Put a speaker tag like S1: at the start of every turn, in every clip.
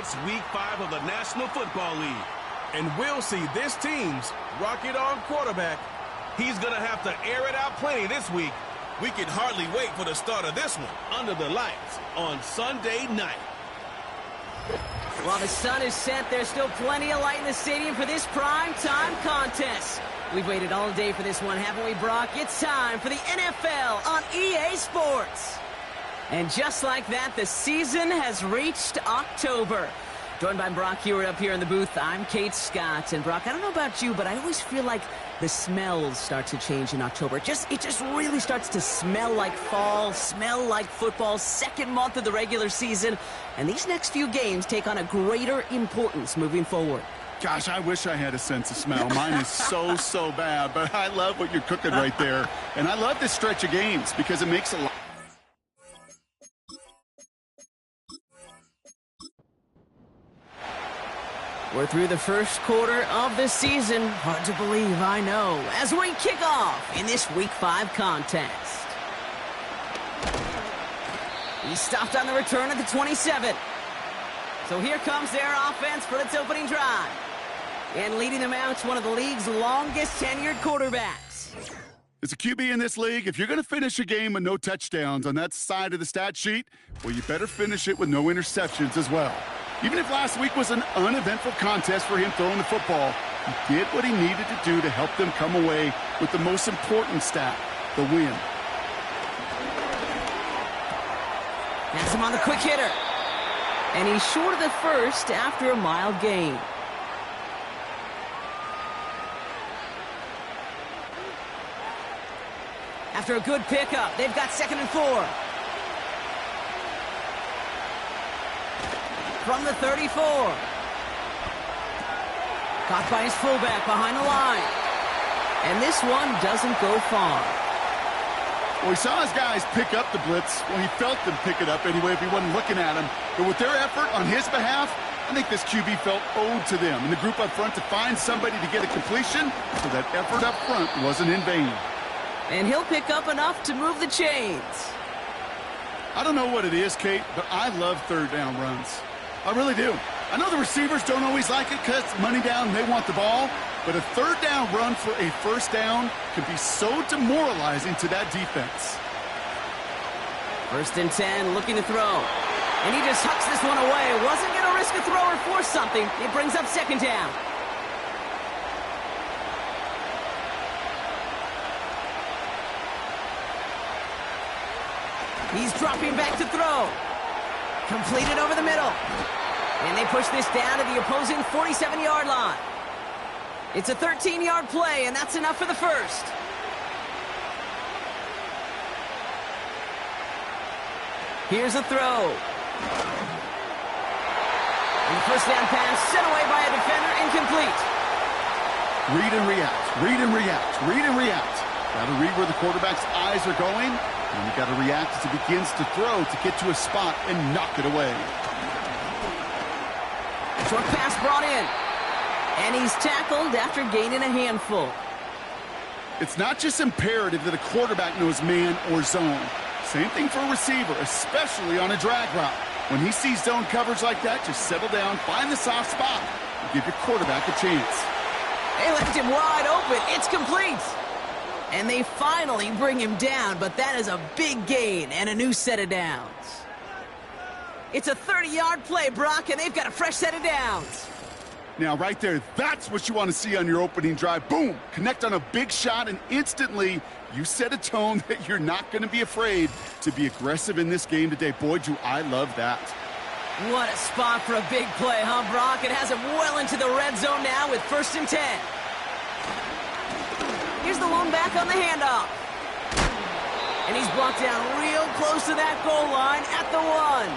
S1: It's Week 5 of the National Football League.
S2: And we'll see this team's rocket-arm quarterback.
S1: He's going to have to air it out plenty this week. We can hardly wait for the start of this one under the lights on Sunday night.
S3: While the sun is set, there's still plenty of light in the stadium for this prime-time contest. We've waited all day for this one, haven't we, Brock? It's time for the NFL on EA Sports. And just like that, the season has reached October. Joined by Brock Hewer up here in the booth, I'm Kate Scott. And Brock, I don't know about you, but I always feel like the smells start to change in October. It just really starts to smell like fall, smell like football, second month of the regular season. And these next few games take on a greater importance moving forward.
S4: Gosh, I wish I had a sense of smell. Mine is so bad, but I love what you're cooking right there. And I love this stretch of games because it makes a lot.
S3: We're through the first quarter of the season. Hard to believe, I know, as we kick off in this Week 5 contest. He stopped on the return at the 27. So here comes their offense for its opening drive. And leading them out, one of the league's longest tenured quarterbacks.
S4: As a QB in this league, if you're going to finish a game with no touchdowns on that side of the stat sheet, well, you better finish it with no interceptions as well. Even if last week was an uneventful contest for him throwing the football, he did what he needed to do to help them come away with the most important stat, the win.
S3: Has him on the quick hitter. And he's short of the first after a mild gain. After a good pickup, they've got 2nd and 4. From the 34. Caught by his fullback behind the line. And this one doesn't go far.
S4: Well, he saw his guys pick up the blitz. Well, he felt them pick it up anyway if he wasn't looking at him. But with their effort on his behalf, I think this QB felt owed to them and the group up front to find somebody to get a completion, so that effort up front wasn't in vain.
S3: And he'll pick up enough to move the chains.
S4: I don't know what it is, Kate, but I love third down runs. I really do. I know the receivers don't always like it because money down, they want the ball. But a third down run for a first down can be so demoralizing to that defense.
S3: 1st and 10, looking to throw. And he just hucks this one away. Wasn't going to risk a throw or force something. It brings up 2nd down. He's dropping back to throw. Completed over the middle. And they push this down to the opposing 47-yard line. It's a 13-yard play, and that's enough for the first. Here's a throw. And the first down pass sent away by a defender, incomplete.
S4: Read and react, read and react, read and react. Got to read where the quarterback's eyes are going. And you got to react as he begins to throw to get to a spot and knock it away.
S3: Short pass brought in. And he's tackled after gaining a handful.
S4: It's not just imperative that a quarterback knows man or zone. Same thing for a receiver, especially on a drag route. When he sees zone coverage like that, just settle down, find the soft spot, and give your quarterback a chance.
S3: They left him wide open. It's complete. And they finally bring him down, but that is a big gain and a new set of downs. It's a 30-yard play, Brock, and they've got a fresh set of downs.
S4: Now, right there, that's what you want to see on your opening drive. Boom! Connect on a big shot, and instantly you set a tone that you're not going to be afraid to be aggressive in this game today. Boy, do I love that.
S3: What a spot for a big play, huh, Brock? It has him well into the red zone now with 1st and 10. Here's the lone back on the handoff. And he's blocked down real close to that goal line at the 1.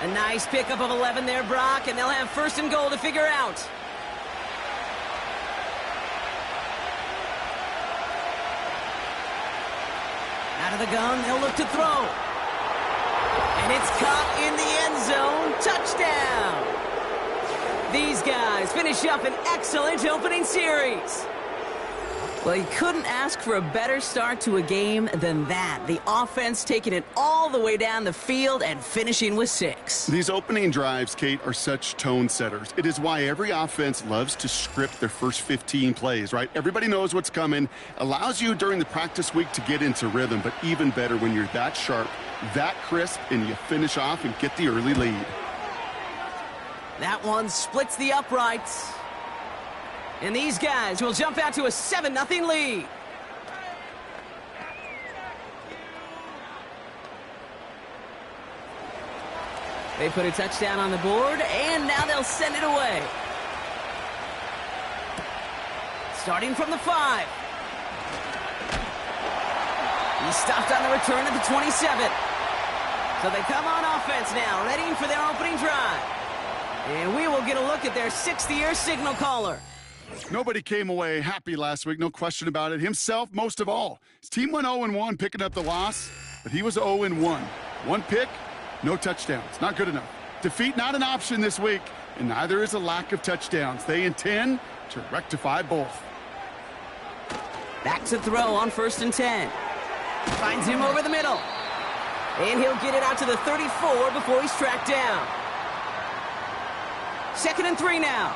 S3: A nice pickup of 11 there, Brock, and they'll have 1st and goal to figure out. Out of the gun, they'll look to throw. And it's caught in the end zone. Touchdown! These guys finish up an excellent opening series. Well, you couldn't ask for a better start to a game than that. The offense taking it all the way down the field and finishing with 6.
S4: These opening drives, Kate, are such tone setters. It is why every offense loves to script their first 15 plays, right? Everybody knows what's coming. Allows you during the practice week to get into rhythm, but even better when you're that sharp, that crisp, and you finish off and get the early lead.
S3: That one splits the uprights. And these guys will jump out to a 7-0 lead. They put a touchdown on the board, and now they'll send it away. Starting from the 5. He stopped on the return at the 27. So they come on offense now, ready for their opening drive. And we will get a look at their 6th-year signal caller.
S4: Nobody came away happy last week, no question about it. Himself, most of all. His team went 0-1, picking up the loss, but he was 0-1. 1 pick, no touchdowns. Not good enough. Defeat not an option this week, and neither is a lack of touchdowns. They intend to rectify both.
S3: Back to throw on 1st and 10. Finds him over the middle. And he'll get it out to the 34 before he's tracked down. 2nd and 3 now.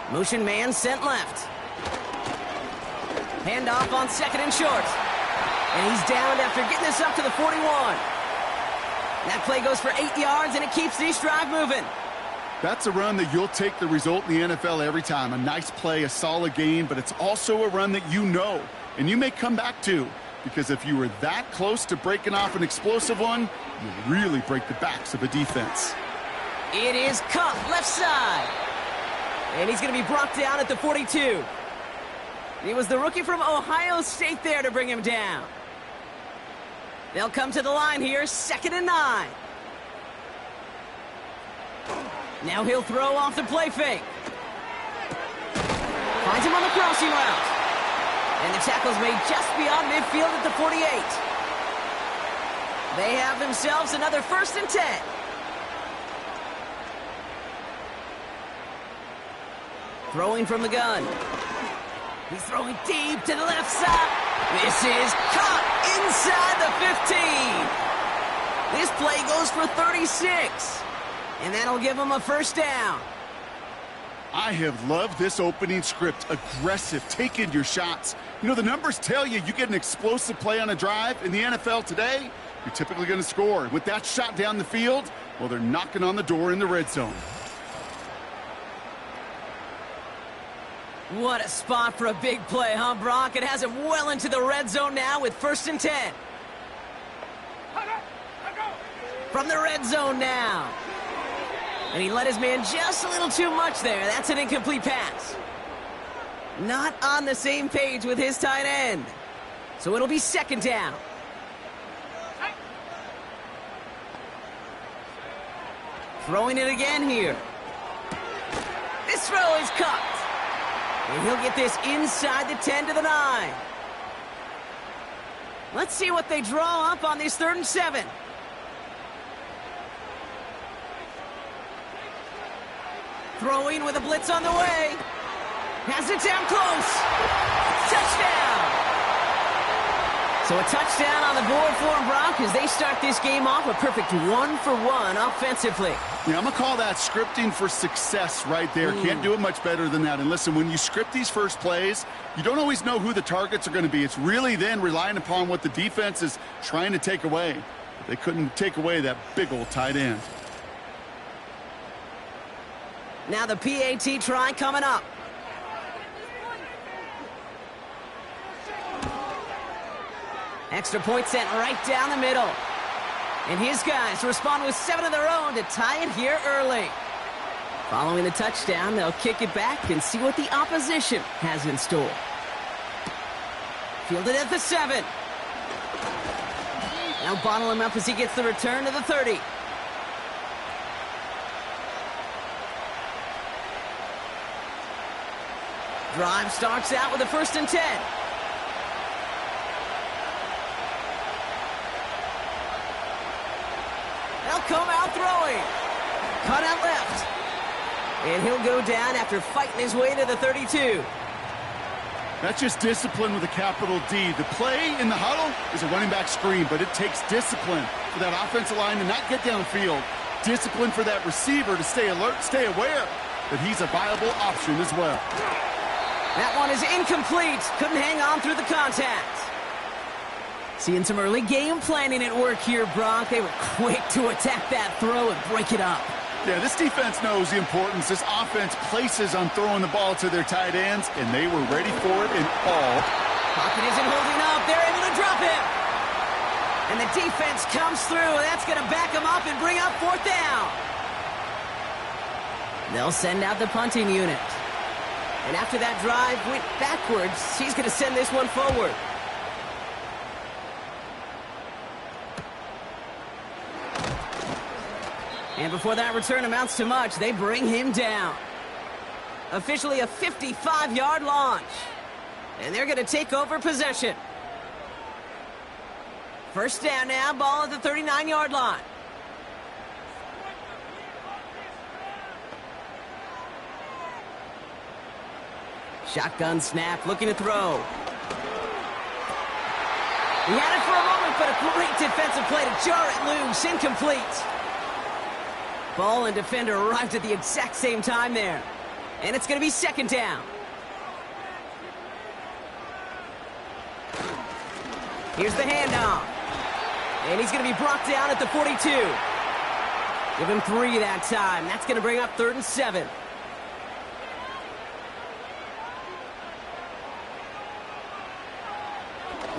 S3: Motion man sent left. Handoff on 2nd and short. And he's down after getting this up to the 41. That play goes for 8 yards, and it keeps this drive moving.
S4: That's a run that you'll take the result in the NFL every time. A nice play, a solid gain, but it's also a run that you know, and you may come back to, because if you were that close to breaking off an explosive one, you really break the backs of a defense.
S3: It is Cup, left side. And he's going to be brought down at the 42. It was the rookie from Ohio State there to bring him down. They'll come to the line here, 2nd and 9. Now he'll throw off the play fake. Finds him on the crossing route. And the tackle's made just beyond midfield at the 48. They have themselves another 1st and 10. Throwing from the gun. He's throwing deep to the left side. This is caught inside the 15. This play goes for 36. And that'll give him a 1st down.
S4: I have loved this opening script. Aggressive, taking your shots. You know, the numbers tell you get an explosive play on a drive. In the NFL today, you're typically going to score. With that shot down the field, well, they're knocking on the door in the red zone.
S3: What a spot for a big play, huh, Brock? It has him well into the red zone now with 1st and 10. From the red zone now. And he let his man just a little too much there. That's an incomplete pass. Not on the same page with his tight end. So it'll be 2nd down. Throwing it again here. This throw is cut. And he'll get this inside the 10 to the 9. Let's see what they draw up on this 3rd and 7. Throwing with a blitz on the way. Has it down close. Touchdown. So a touchdown on the board for them, Brock, as they start this game off a perfect 1-for-1 offensively.
S4: Yeah, I'm going to call that scripting for success right there. Can't do it much better than that. And listen, when you script these first plays, you don't always know who the targets are going to be. It's really then relying upon what the defense is trying to take away. They couldn't take away that big old tight end.
S3: Now the PAT try coming up. Extra point sent right down the middle. And his guys respond with 7 of their own to tie it here early. Following the touchdown, they'll kick it back and see what the opposition has in store. Fielded at the 7. Now bottle him up as he gets the return to the 30. Drive starts out with a 1st and 10. They'll come out throwing. Cut out left. And he'll go down after fighting his way to the 32.
S4: That's just discipline with a capital D. The play in the huddle is a running back screen, but it takes discipline for that offensive line to not get downfield. Discipline for that receiver to stay alert, stay aware that he's a viable option as well.
S3: That one is incomplete. Couldn't hang on through the contact. Seeing some early game planning at work here, Brock. They were quick to attack that throw and break it up.
S4: Yeah, this defense knows the importance this offense places on throwing the ball to their tight ends, and they were ready for it in all.
S3: Pocket isn't holding up. They're able to drop him. And the defense comes through. That's going to back him up and bring up 4th down. They'll send out the punting unit. And after that drive went backwards, he's going to send this one forward. And before that return amounts to much, they bring him down. Officially a 55-yard launch. And they're going to take over possession. First down now, ball at the 39-yard line. Shotgun snap, looking to throw. He had it for a moment, but a great defensive play to jar it loose, incomplete. Ball and defender arrived at the exact same time there. And it's going to be 2nd down. Here's the handoff. And he's going to be brought down at the 42. Give him 3 that time. That's going to bring up 3rd and 7.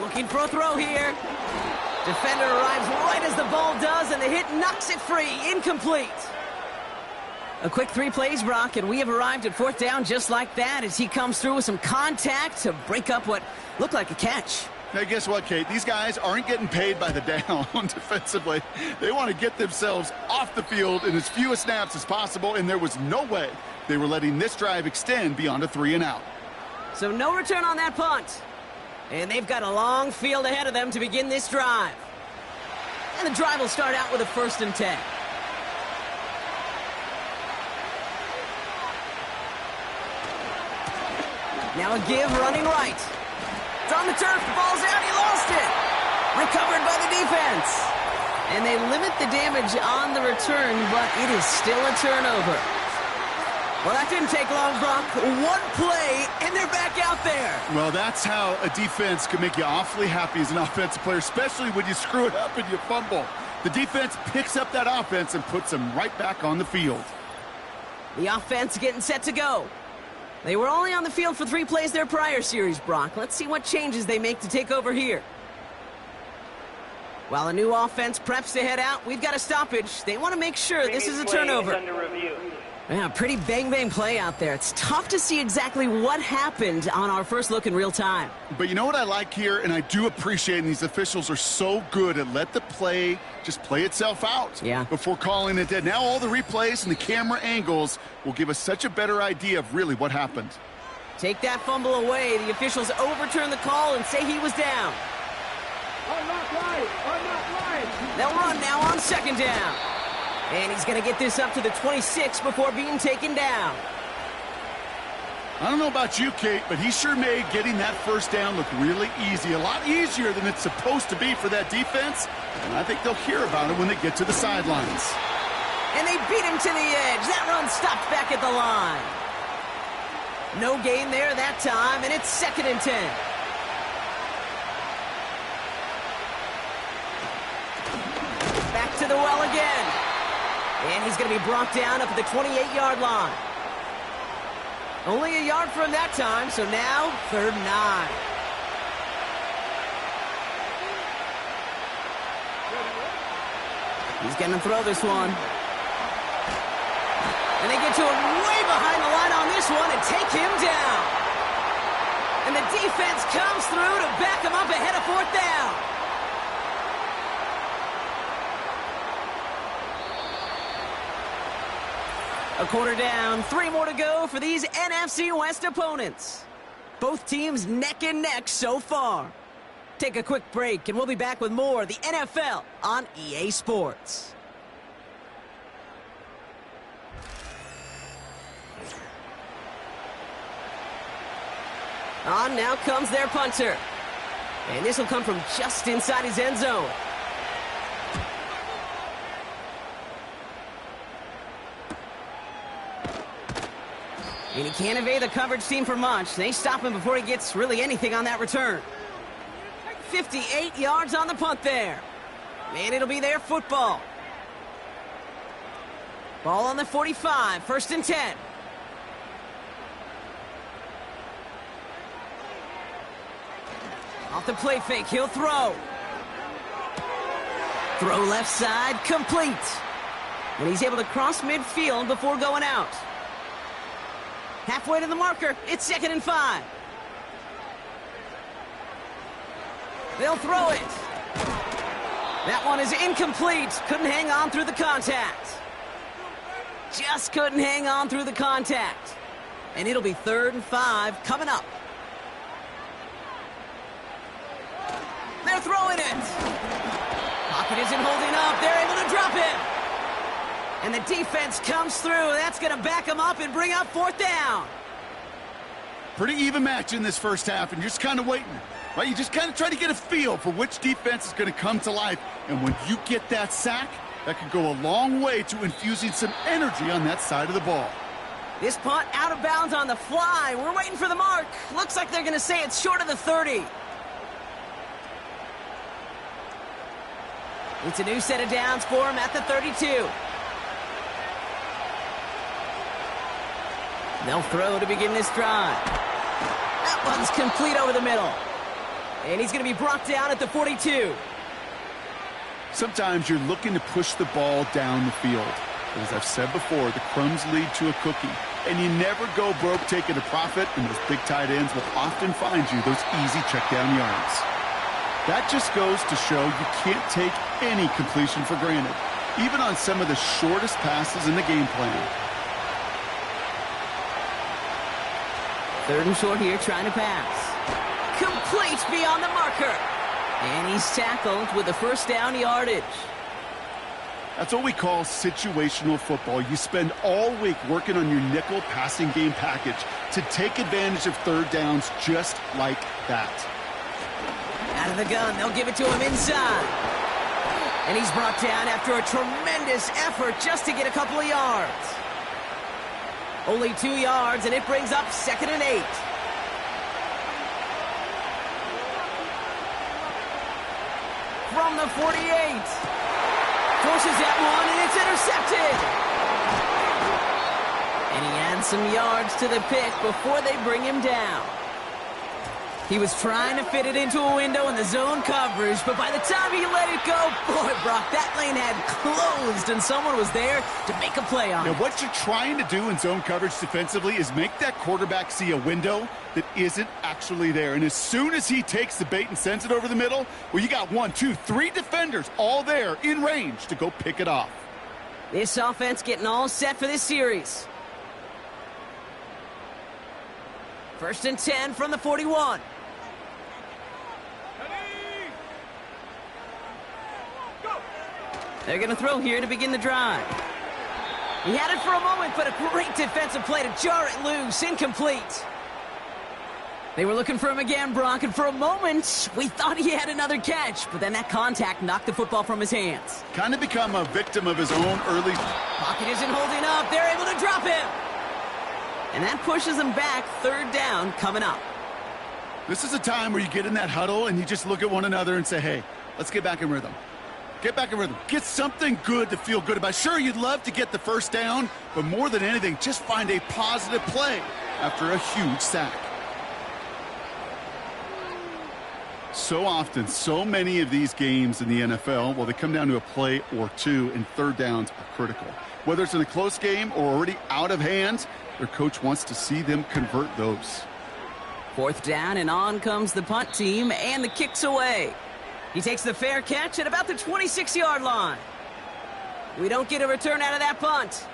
S3: Looking for a throw here. Defender arrives right as the ball does, and the hit knocks it free. Incomplete. A quick 3 plays, Brock, and we have arrived at 4th down just like that as he comes through with some contact to break up what looked like a catch.
S4: Hey, guess what, Kate? These guys aren't getting paid by the down defensively. They want to get themselves off the field in as few snaps as possible, and there was no way they were letting this drive extend beyond a 3 and out.
S3: So no return on that punt. And they've got a long field ahead of them to begin this drive. And the drive will start out with a 1st and 10. Now a give running right. It's on the turf. The ball's out. He lost it. Recovered by the defense. And they limit the damage on the return, but it is still a turnover. Well, that didn't take long, Brock. 1 play, and they're back out there.
S4: Well, that's how a defense can make you awfully happy as an offensive player, especially when you screw it up and you fumble. The defense picks up that offense and puts them right back on the field.
S3: The offense getting set to go. They were only on the field for 3 plays their prior series, Brock. Let's see what changes they make to take over here. While a new offense preps to head out, we've got a stoppage. They want to make sure this is a turnover. Yeah, pretty bang-bang play out there. It's tough to see exactly what happened on our first look in real time.
S4: But you know what I like here, and I do appreciate, and these officials are so good at let the play just play itself out before calling it dead. Now all the replays and the camera angles will give us such a better idea of really what happened.
S3: Take that fumble away. The officials overturn the call and say he was down. They'll run now on 2nd down. And he's going to get this up to the 26 before being taken down.
S4: I don't know about you, Kate, but he sure made getting that 1st down look really easy. A lot easier than it's supposed to be for that defense. And I think they'll hear about it when they get to the sidelines.
S3: And they beat him to the edge. That run stopped back at the line. No gain there that time, and it's 2nd and 10. Back to the well again. And he's going to be brought down up at the 28-yard line. Only a yard from that time, so now 3rd and 9. He's going to throw this one. And they get to him way behind the line on this one and take him down. And the defense comes through to back him up ahead of 4th down. A quarter down, 3 more to go for these NFC West opponents. Both teams neck and neck so far. Take a quick break, and we'll be back with more of the NFL on EA Sports. On now comes their punter. And this will come from just inside his end zone. And he can't evade the coverage team for much. They stop him before he gets really anything on that return. 58 yards on the punt there. And it'll be their football. Ball on the 45, 1st and 10. Off the play fake, he'll throw. Throw left side, complete. And he's able to cross midfield before going out. Halfway to the marker, it's 2nd and 5. They'll throw it. That one is incomplete. Couldn't hang on through the contact. Just couldn't hang on through the contact. And it'll be 3rd and 5 coming up. They're throwing it. Pocket isn't holding up. They're able to drop it. And the defense comes through. That's going to back them up and bring up 4th down.
S4: Pretty even match in this first half, and you're just kind of waiting. Right? You just kind of try to get a feel for which defense is going to come to life. And when you get that sack, that could go a long way to infusing some energy on that side of the ball.
S3: This punt out of bounds on the fly. We're waiting for the mark. Looks like they're going to say it's short of the 30. It's a new set of downs for him at the 32. They'll throw to begin this drive. That one's complete over the middle. And he's going to be brought down at the 42.
S4: Sometimes you're looking to push the ball down the field. But as I've said before, the crumbs lead to a cookie. And you never go broke taking a profit, and those big tight ends will often find you those easy check down yards. That just goes to show you can't take any completion for granted, even on some of the shortest passes in the game plan.
S3: 3rd and short here, trying to pass. Complete beyond the marker. And he's tackled with the 1st down yardage.
S4: That's what we call situational football. You spend all week working on your nickel passing game package to take advantage of 3rd downs just like that.
S3: Out of the gun, they'll give it to him inside. And he's brought down after a tremendous effort just to get a couple of yards. Only 2 yards, and it brings up 2nd and 8. From the 48. Forces that one, and it's intercepted. And he adds some yards to the pick before they bring him down. He was trying to fit it into a window in the zone coverage, but by the time he let it go, boy, Brock, that lane had closed, and someone was there to make a play on it.
S4: Now, what you're trying to do in zone coverage defensively is make that quarterback see a window that isn't actually there. And as soon as he takes the bait and sends it over the middle, well, you got 1, 2, 3 defenders all there in range to go pick it off.
S3: This offense getting all set for this series. 1st and 10 from the 41. They're going to throw here to begin the drive. He had it for a moment, but a great defensive play to jar it loose. Incomplete. They were looking for him again, Brock, and for a moment, we thought he had another catch, but then that contact knocked the football from his hands.
S4: Kind of become a victim of his own early...
S3: Pocket isn't holding up. They're able to drop him. And that pushes him back. 3rd down coming up.
S4: This is a time where you get in that huddle and you just look at one another and say, hey, let's get back in rhythm. Get back in rhythm. Get something good to feel good about. Sure, you'd love to get the 1st down, but more than anything, just find a positive play after a huge sack. So often, so many of these games in the NFL, well, they come down to a play or two, and 3rd downs are critical. Whether it's in a close game or already out of hand, their coach wants to see them convert those.
S3: 4th down, and on comes the punt team, and the kick's away. He takes the fair catch at about the 26-yard line. We don't get a return out of that punt.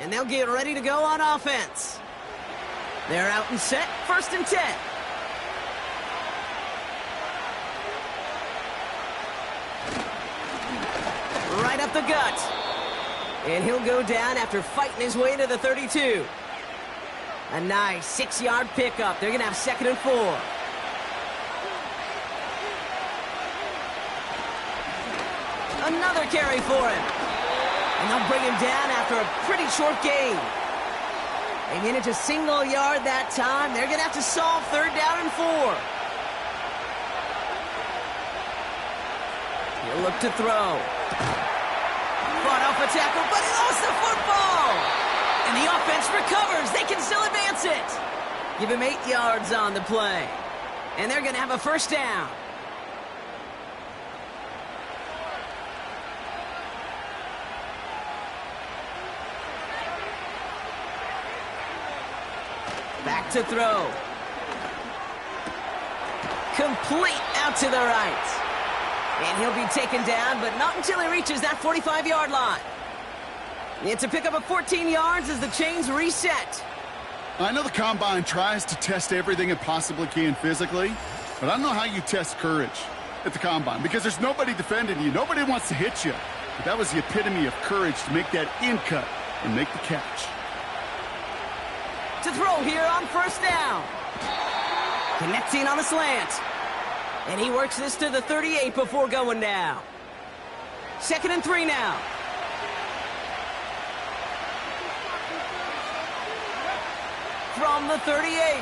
S3: And they'll get ready to go on offense. They're out and set, 1st and 10. Right up the gut. And he'll go down after fighting his way to the 32. A nice 6-yard pickup. They're going to have 2nd and 4. Another carry for him. And they'll bring him down after a pretty short gain. They managed a single yard that time. They're going to have to solve 3rd down and 4. He'll look to throw. Fought off a tackle, but he lost the football. And the offense recovers. They can still advance it. Give him 8 yards on the play. And they're going to have a 1st down. Back to throw. Complete out to the right. And he'll be taken down, but not until he reaches that 45-yard line. It's a pickup of 14 yards as the chains reset.
S4: I know the Combine tries to test everything it possibly can physically, but I don't know how you test courage at the Combine because there's nobody defending you. Nobody wants to hit you. But that was the epitome of courage to make that in cut and make the catch.
S3: To throw here on 1st down. Connecting on the slant. And he works this to the 38 before going down. 2nd and 3 now. From the 38.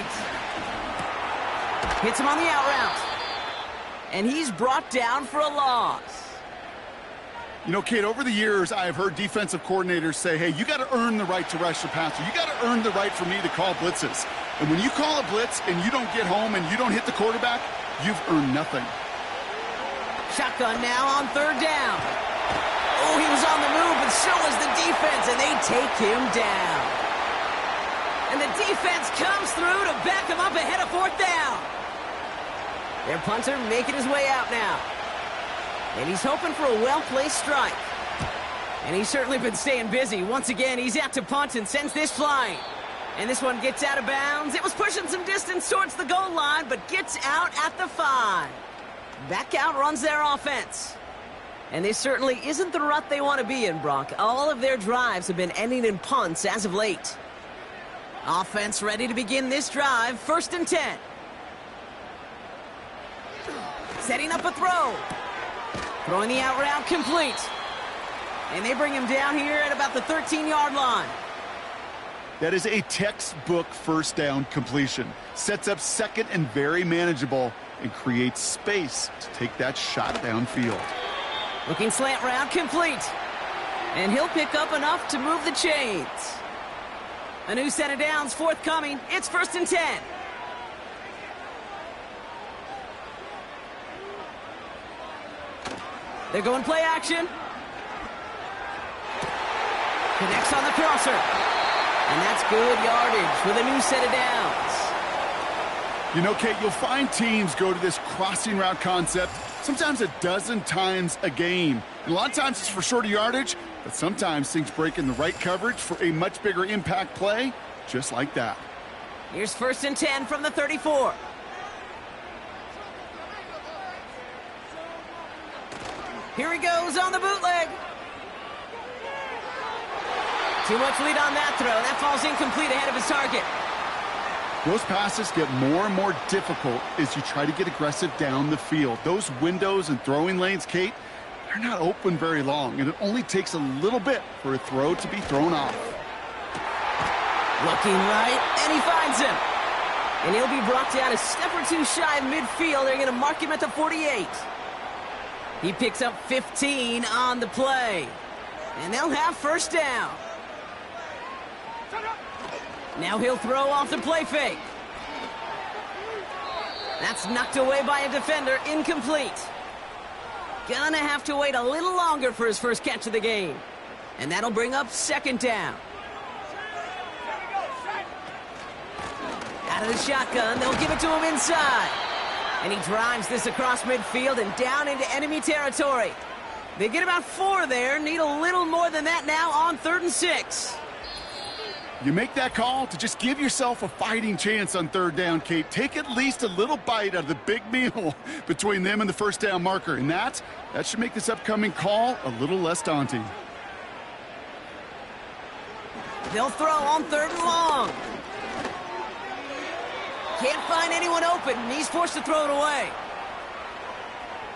S3: Hits him on the out route. And he's brought down for a loss.
S4: You know, Kate, over the years, I have heard defensive coordinators say, hey, you got to earn the right to rush the passer. You got to earn the right for me to call blitzes. And when you call a blitz and you don't get home and you don't hit the quarterback, you've earned nothing.
S3: Shotgun now on 3rd down. Oh, he was on the move, but so was the defense, and they take him down. And the defense comes through to back him up ahead of 4th down. Their punter making his way out now. And he's hoping for a well-placed strike. And he's certainly been staying busy. Once again, he's out to punt and sends this flying. And this one gets out of bounds. It was pushing some distance towards the goal line, but gets out at the 5. Back out runs their offense. And this certainly isn't the rut they want to be in, Brock. All of their drives have been ending in punts as of late. Offense ready to begin this drive. 1st and 10. Setting up a throw. Throwing the out route complete. And they bring him down here at about the 13-yard line.
S4: That is a textbook 1st down completion. Sets up 2nd and very manageable and creates space to take that shot downfield.
S3: Looking slant route complete. And he'll pick up enough to move the chains. A new set of downs forthcoming. It's 1st and 10. They're going play action. Connects on the crosser. And that's good yardage with a new set of downs.
S4: You know, Kate, you'll find teams go to this crossing route concept sometimes a dozen times a game. And a lot of times it's for shorter yardage, but sometimes things break in the right coverage for a much bigger impact play, just like that.
S3: Here's 1st and 10 from the 34. Here he goes on the bootleg. Too much lead on that throw. That falls incomplete ahead of his target.
S4: Those passes get more and more difficult as you try to get aggressive down the field. Those windows and throwing lanes, Kate, they're not open very long, and it only takes a little bit for a throw to be thrown off.
S3: Looking right, and he finds him. And he'll be brought down a step or two shy of midfield. They're going to mark him at the 48. He picks up 15 on the play. And they'll have 1st down. Now he'll throw off the play fake. That's knocked away by a defender, incomplete. Gonna have to wait a little longer for his first catch of the game. And that'll bring up 2nd down. Out of the shotgun, they'll give it to him inside. And he drives this across midfield and down into enemy territory. They get about 4 there, need a little more than that now on 3rd and 6.
S4: You make that call to just give yourself a fighting chance on 3rd down, Kate. Take at least a little bite out of the big meal between them and the 1st down marker. And that should make this upcoming call a little less daunting.
S3: They'll throw on 3rd and long. Can't find anyone open. He's forced to throw it away.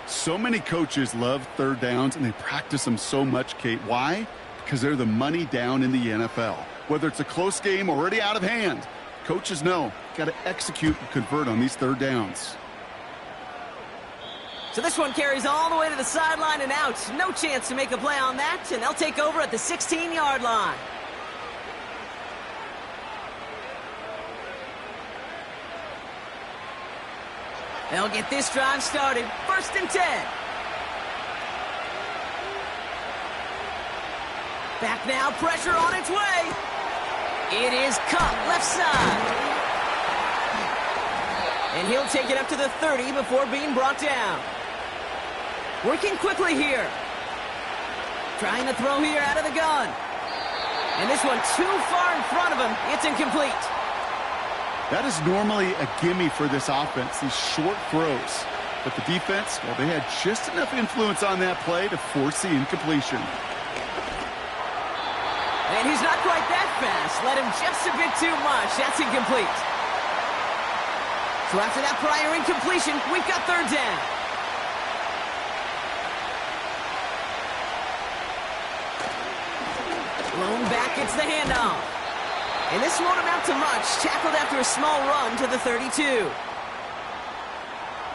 S4: So many coaches love third downs, and they practice them so much, Kate. Why? Because they're the money down in the NFL. Whether it's a close game already out of hand, coaches know got to execute and convert on these third downs.
S3: So this one carries all the way to the sideline and out. No chance to make a play on that, and they'll take over at the 16-yard line. They'll get this drive started. 1st and 10. Back now, pressure on its way. It is caught left side. And he'll take it up to the 30 before being brought down. Working quickly here. Trying to throw here out of the gun. And this one too far in front of him. It's incomplete.
S4: That is normally a gimme for this offense, these short throws. But the defense, well, they had just enough influence on that play to force the incompletion.
S3: And he's not quite that fast. Let him just a bit too much. That's incomplete. So after that prior incompletion, we've got 3rd down. Blown back, it's the handoff. And this won't amount to much. Tackled after a small run to the 32.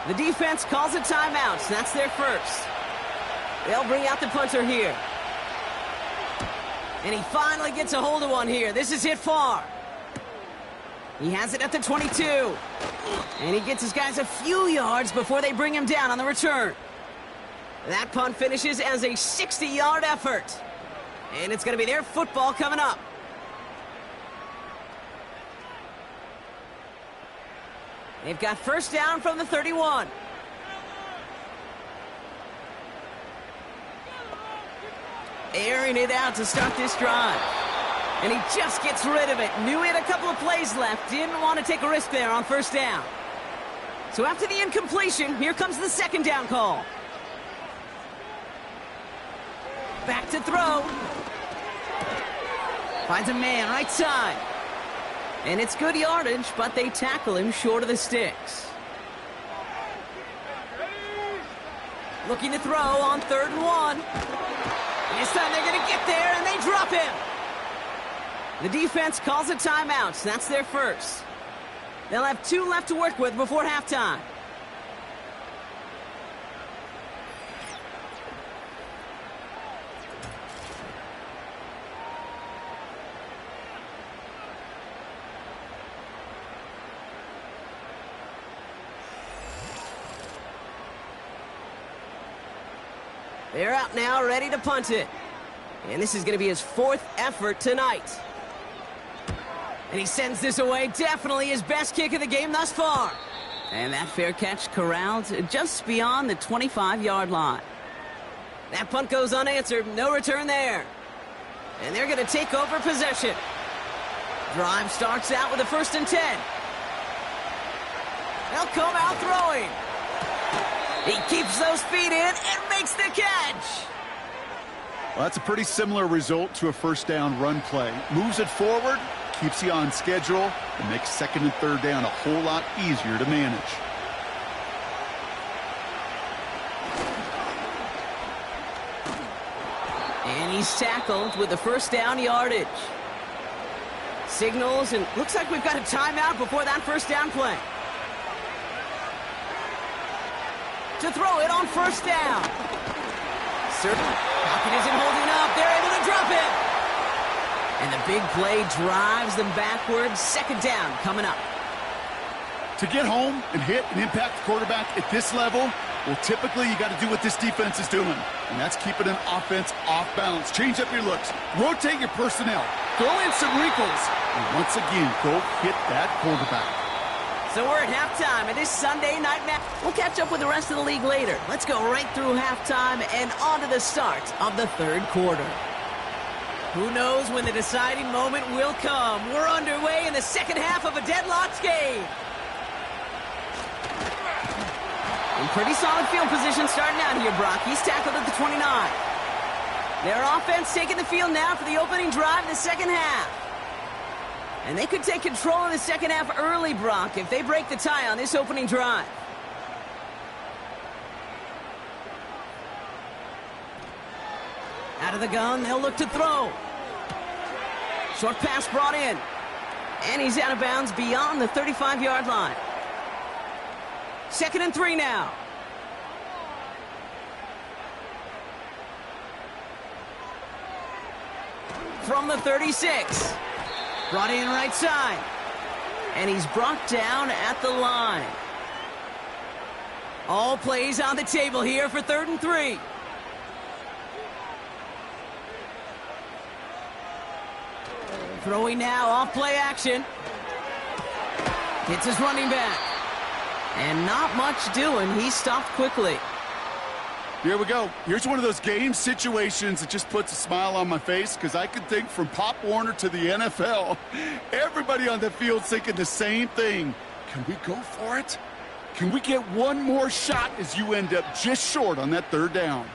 S3: The defense calls a timeout. That's their first. They'll bring out the punter here. And he finally gets a hold of one here. This is hit far. He has it at the 22. And he gets his guys a few yards before they bring him down on the return. That punt finishes as a 60-yard effort. And it's going to be their football coming up. They've got 1st down from the 31. Airing it out to start this drive. And he just gets rid of it. Knew he had a couple of plays left. Didn't want to take a risk there on 1st down. So after the incompletion, here comes the 2nd down call. Back to throw. Finds a man right side. And it's good yardage, but they tackle him short of the sticks. Looking to throw on 3rd and 1. This time they're going to get there, and they drop him. The defense calls a timeout. That's their first. They'll have 2 left to work with before halftime. They're out now, ready to punt it. And this is going to be his 4th effort tonight. And he sends this away. Definitely his best kick of the game thus far. And that fair catch corralled just beyond the 25-yard line. That punt goes unanswered. No return there. And they're going to take over possession. Drive starts out with a 1st and 10. They'll come out throwing. He keeps those feet in and makes the catch.
S4: Well, that's a pretty similar result to a 1st down run play. Moves it forward, keeps you on schedule, and makes 2nd and 3rd down a whole lot easier to manage.
S3: And he's tackled with the 1st down yardage. Signals, and looks like we've got a timeout before that 1st down play. To throw it on 1st down. Pocket isn't holding up. They're able to drop it. And the big play drives them backwards. 2nd down coming up.
S4: To get home and hit and impact the quarterback at this level, well, typically you got to do what this defense is doing, and that's keeping an offense off balance. Change up your looks. Rotate your personnel. Throw in some wrinkles. And once again, go hit that quarterback.
S3: So we're at halftime of this Sunday night match. We'll catch up with the rest of the league later. Let's go right through halftime and on to the start of the 3rd quarter. Who knows when the deciding moment will come? We're underway in the 2nd half of a deadlocked game. In pretty solid field position starting out here, Brock. He's tackled at the 29. Their offense taking the field now for the opening drive in the 2nd half. And they could take control in the second half early, Brock, if they break the tie on this opening drive. Out of the gun, they'll look to throw. Short pass brought in. And he's out of bounds beyond the 35-yard line. 2nd and 3 now. From the 36. Brought in right side. And he's brought down at the line. All plays on the table here for 3rd and 3. Throwing now off play action. Hits his running back. And not much doing. He stopped quickly.
S4: Here we go. Here's one of those game situations that just puts a smile on my face, because I can think from Pop Warner to the NFL, everybody on the field thinking the same thing. Can we go for it? Can we get one more shot as you end up just short on that 3rd down?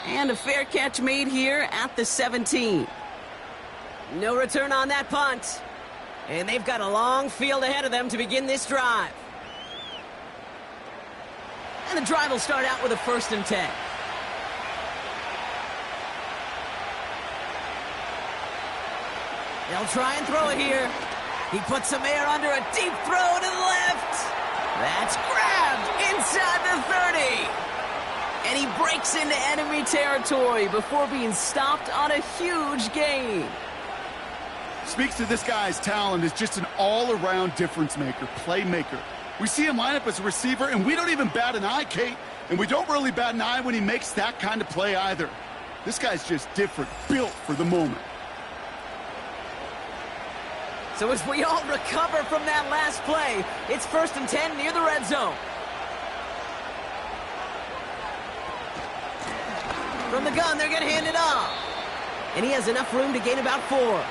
S3: And a fair catch made here at the 17. No return on that punt. And they've got a long field ahead of them to begin this drive. And the drive will start out with a 1st and 10. They'll try and throw it here. He puts some air under a deep throw to the left. That's grabbed inside the 30. And he breaks into enemy territory before being stopped on a huge gain.
S4: Speaks to this guy's talent as just an all-around difference maker, playmaker. We see him line up as a receiver, and we don't even bat an eye, Kate. And we don't really bat an eye when he makes that kind of play either. This guy's just different, built for the moment.
S3: So as we all recover from that last play, it's 1st and 10 near the red zone. From the gun, they're going to hand it off. And he has enough room to gain about 4.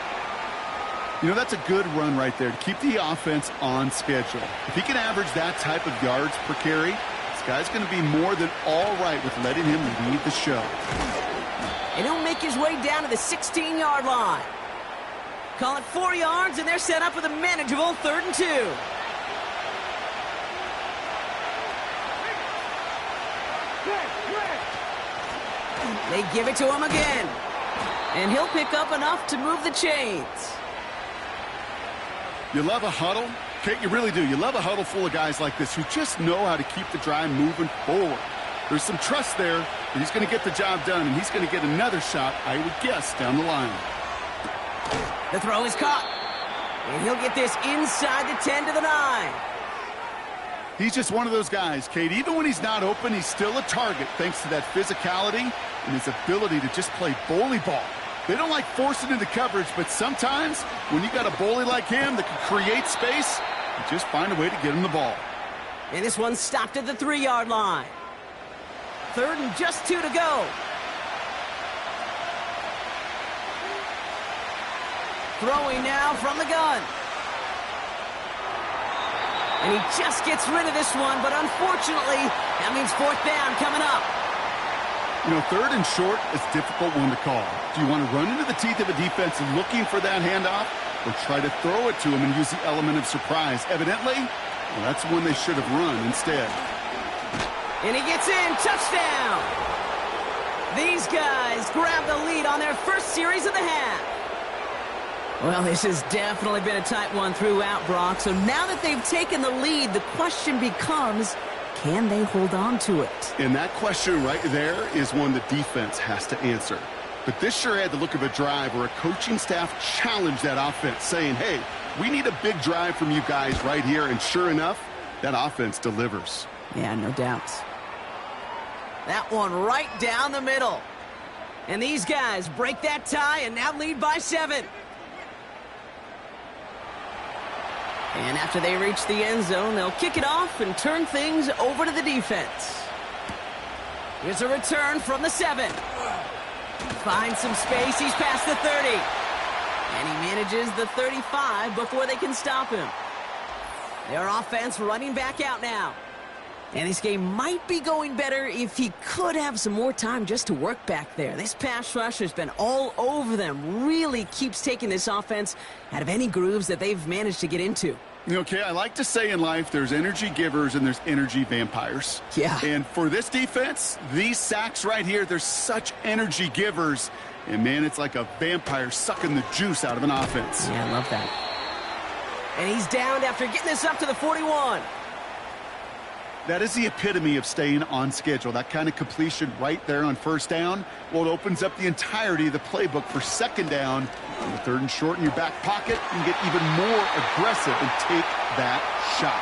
S4: You know, that's a good run right there to keep the offense on schedule. If he can average that type of yards per carry, this guy's going to be more than all right with letting him lead the show.
S3: And he'll make his way down to the 16-yard line. Call it 4 yards, and they're set up with a manageable 3rd and 2. They give it to him again. And he'll pick up enough to move the chains.
S4: You love a huddle? Kate, you really do. You love a huddle full of guys like this who just know how to keep the drive moving forward. There's some trust there that he's going to get the job done, and he's going to get another shot, I would guess, down the line.
S3: The throw is caught. And he'll get this inside the 10 to the 9.
S4: He's just one of those guys, Kate. Even when he's not open, he's still a target thanks to that physicality and his ability to just play bully ball. They don't like forcing into coverage, but sometimes when you got a bully like him that can create space, you just find a way to get him the ball.
S3: And this one's stopped at the 3-yard line. 3rd and just 2 to go. Throwing now from the gun. And he just gets rid of this one, but unfortunately, that means 4th down coming up.
S4: You know, 3rd and short is a difficult one to call. Do you want to run into the teeth of a defense looking for that handoff, or try to throw it to him and use the element of surprise? Evidently, well, that's one they should have run instead.
S3: And he gets in. Touchdown! These guys grab the lead on their first series of the half. Well, this has definitely been a tight one throughout, Brock. So now that they've taken the lead, the question becomes, can they hold on to it?
S4: And that question right there is one the defense has to answer. But this sure had the look of a drive where a coaching staff challenged that offense, saying, hey, we need a big drive from you guys right here. And sure enough, that offense delivers.
S3: Yeah, no doubt. That one right down the middle. And these guys break that tie and now lead by 7. And after they reach the end zone, they'll kick it off and turn things over to the defense. Here's a return from the 7. Finds some space. He's past the 30. And he manages the 35 before they can stop him. Their offense running back out now. And this game might be going better if he could have some more time just to work back there. This pass rush has been all over them. Really keeps taking this offense out of any grooves that they've managed to get into.
S4: Okay, I like to say in life there's energy givers and there's energy vampires.
S3: Yeah.
S4: And for this defense, these sacks right here, they're such energy givers. And, man, it's like a vampire sucking the juice out of an offense.
S3: Yeah, I love that. And he's downed after getting this up to the 41.
S4: That is the epitome of staying on schedule. That kind of completion right there on first down. Well, it opens up the entirety of the playbook for second down. On the third and short in your back pocket, you can get even more aggressive and take that shot.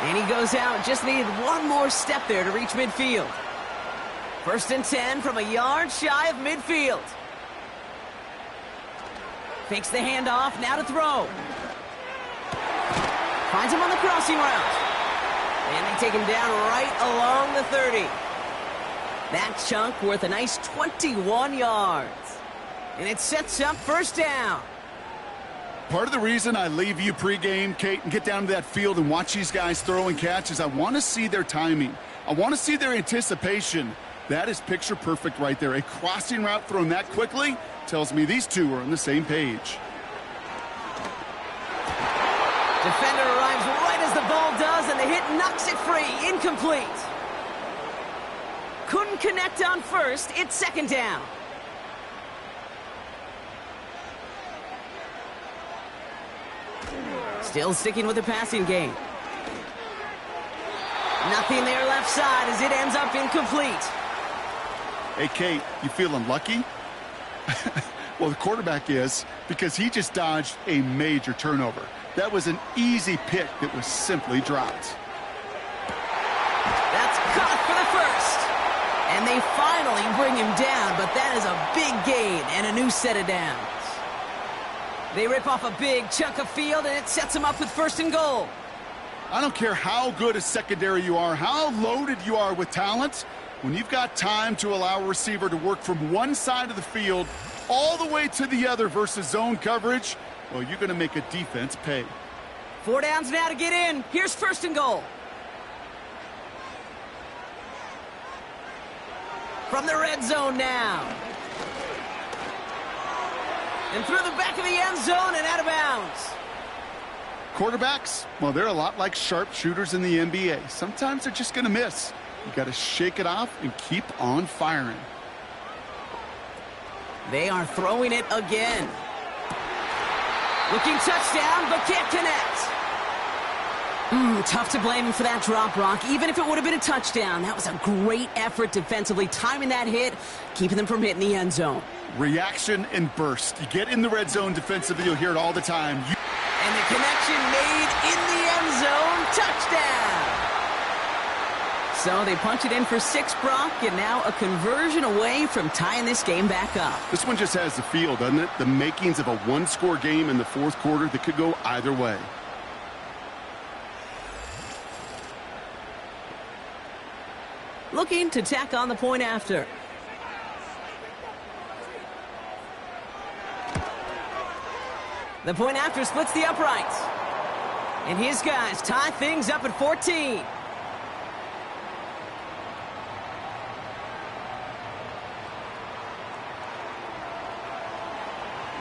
S3: And he goes out. Just needed one more step there to reach midfield. 1st and 10 from a yard shy of midfield. Fakes the handoff. Now to throw. Finds him on the crossing route. And they take him down right along the 30. That chunk worth a nice 21 yards. And it sets up first down.
S4: Part of the reason I leave you pregame, Kate, and get down to that field and watch these guys throw and catch is I want to see their timing. I want to see their anticipation. That is picture perfect right there. A crossing route thrown that quickly tells me these two are on the same page.
S3: Defender arrives right as the ball does, and the hit knocks it free. Incomplete. Couldn't connect on first. It's second down. Still sticking with the passing game. Nothing there left side as it ends up incomplete.
S4: Hey, Kate, you feeling lucky? Well, the quarterback is, because he just dodged a major turnover. That was an easy pick that was simply dropped.
S3: That's caught for the first. And they finally bring him down, but that is a big gain and a new set of downs. They rip off a big chunk of field, and it sets them up with 1st and goal.
S4: I don't care how good a secondary you are, how loaded you are with talent. When you've got time to allow a receiver to work from one side of the field all the way to the other versus zone coverage, well, you're going to make a defense pay.
S3: 4 downs now to get in. Here's 1st and goal. From the red zone now. And through the back of the end zone and out of bounds.
S4: Quarterbacks, well, they're a lot like sharpshooters in the NBA. Sometimes they're just going to miss. You got to shake it off and keep on firing.
S3: They are throwing it again. Looking touchdown, but can't connect. Tough to blame him for that drop, Rock. Even if it would have been a touchdown, that was a great effort defensively, timing that hit, keeping them from hitting the end zone.
S4: Reaction and burst. You get in the red zone defensively, you'll hear it all the time.
S3: And the connection made in the end zone. Touchdown! So they punch it in for 6, Brock, and now a conversion away from tying this game back up.
S4: This one just has the feel, doesn't it? The makings of a one-score game in the 4th quarter that could go either way.
S3: Looking to tack on the point after. The point after splits the uprights. And his guys tie things up at 14.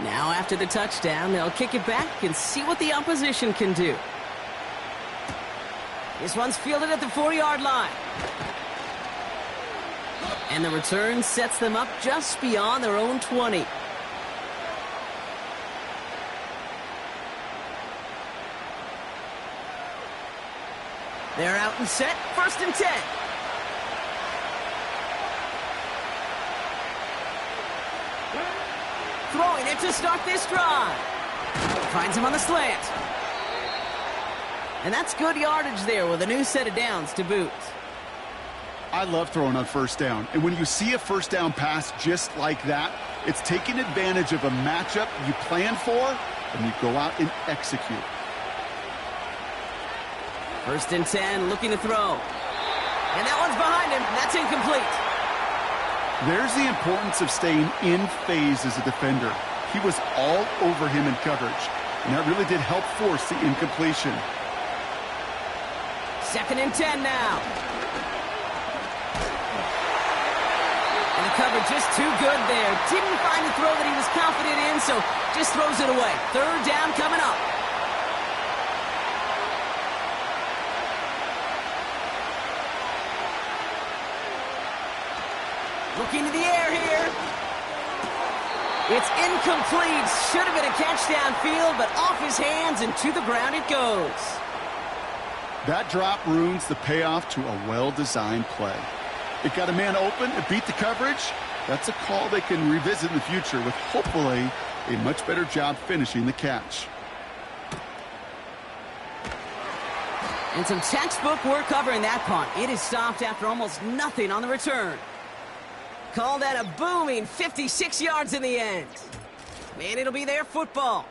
S3: Now after the touchdown, they'll kick it back and see what the opposition can do. This one's fielded at the 4-yard line. And the return sets them up just beyond their own 20. They're out and set. 1st and 10. Throwing it to start this drive. Finds him on the slant. And that's good yardage there with a new set of downs to boot.
S4: I love throwing on 1st down. And when you see a 1st down pass just like that, it's taking advantage of a matchup you plan for, and you go out and execute.
S3: 1st and 10, looking to throw. And that one's behind him. That's incomplete.
S4: There's the importance of staying in phase as a defender. He was all over him in coverage, and that really did help force the incompletion.
S3: 2nd and 10 now. And the cover just too good there. Didn't find the throw that he was confident in, so just throws it away. Third down coming up. Looking to the air here. It's incomplete. Should have been a catch downfield, but off his hands and to the ground it goes.
S4: That drop ruins the payoff to a well-designed play. It got a man open, it beat the coverage. That's a call they can revisit in the future with hopefully a much better job finishing the catch.
S3: And some textbook work covering that punt. It is stopped after almost nothing on the return. Call that a booming 56 yards in the end. And it'll be their football.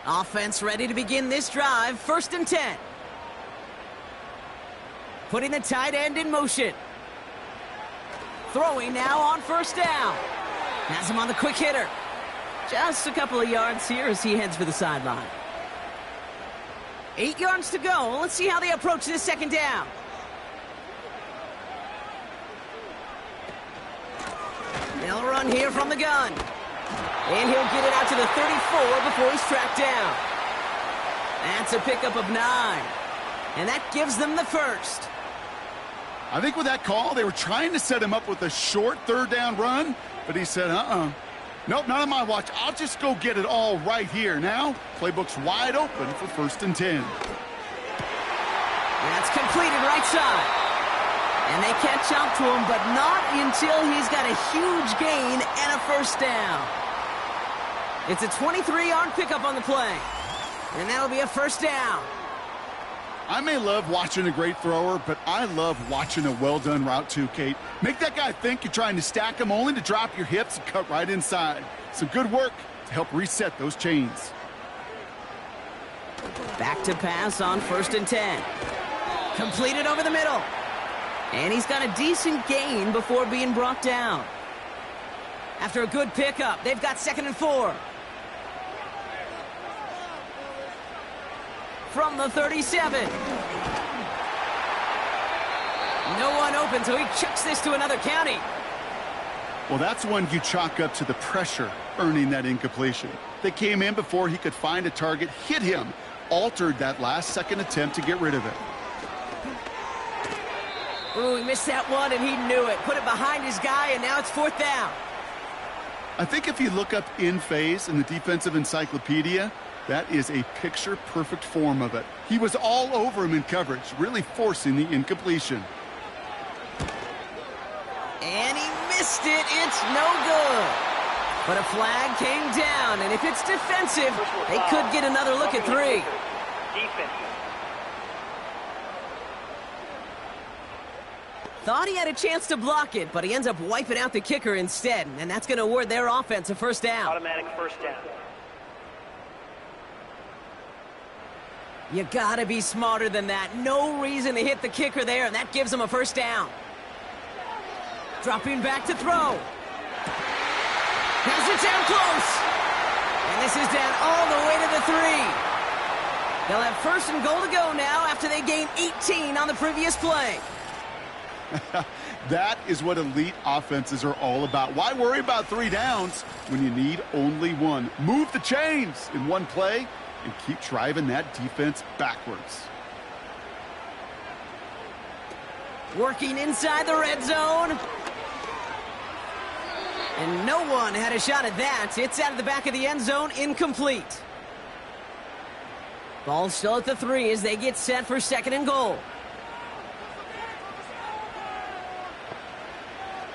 S3: Offense ready to begin this drive. 1st and 10. Putting the tight end in motion. Throwing now on 1st down. Has him on the quick hitter. Just a couple of yards here as he heads for the sideline. 8 yards to go. Let's see how they approach this 2nd down. They'll run here from the gun. And he'll get it out to the 34 before he's tracked down. That's a pickup of 9. And that gives them the 1st.
S4: I think with that call, they were trying to set him up with a short 3rd down run, but he said, nope, not on my watch. I'll just go get it all right here. Now, playbook's wide open for 1st and 10.
S3: That's completed right side. And they catch up to him, but not until he's got a huge gain and a 1st down. It's a 23-yard pickup on the play. And that'll be a 1st down.
S4: I may love watching a great thrower, but I love watching a well-done route too, Kate. Make that guy think you're trying to stack him only to drop your hips and cut right inside. Some good work to help reset those chains.
S3: Back to pass on 1st and 10. Completed over the middle. And he's got a decent gain before being brought down. After a good pickup, they've got 2nd and 4. From the 37. No one open, so he chucks this to another county.
S4: Well, that's one you chalk up to the pressure earning that incompletion. They came in before he could find a target, hit him, altered that last second attempt to get rid of it.
S3: Ooh, he missed that one, and he knew it. Put it behind his guy, and now it's 4th down.
S4: I think if you look up in phase in the defensive encyclopedia, that is a picture-perfect form of it. He was all over him in coverage, really forcing the incompletion.
S3: And he missed it. It's no good. But a flag came down, and if it's defensive, they could get another look at 3. Thought he had a chance to block it, but he ends up wiping out the kicker instead, and that's going to award their offense a 1st down.
S5: Automatic 1st down.
S3: You gotta be smarter than that. No reason to hit the kicker there, and that gives him a 1st down. Dropping back to throw. Has it down close. And this is down all the way to the 3. They'll have 1st and goal to go now after they gained 18 on the previous play.
S4: That is what elite offenses are all about. Why worry about 3 downs when you need only 1? Move the chains in one play and keep driving that defense backwards.
S3: Working inside the red zone. And no one had a shot at that. It's out of the back of the end zone, incomplete. Ball still at the 3 as they get set for 2nd and goal.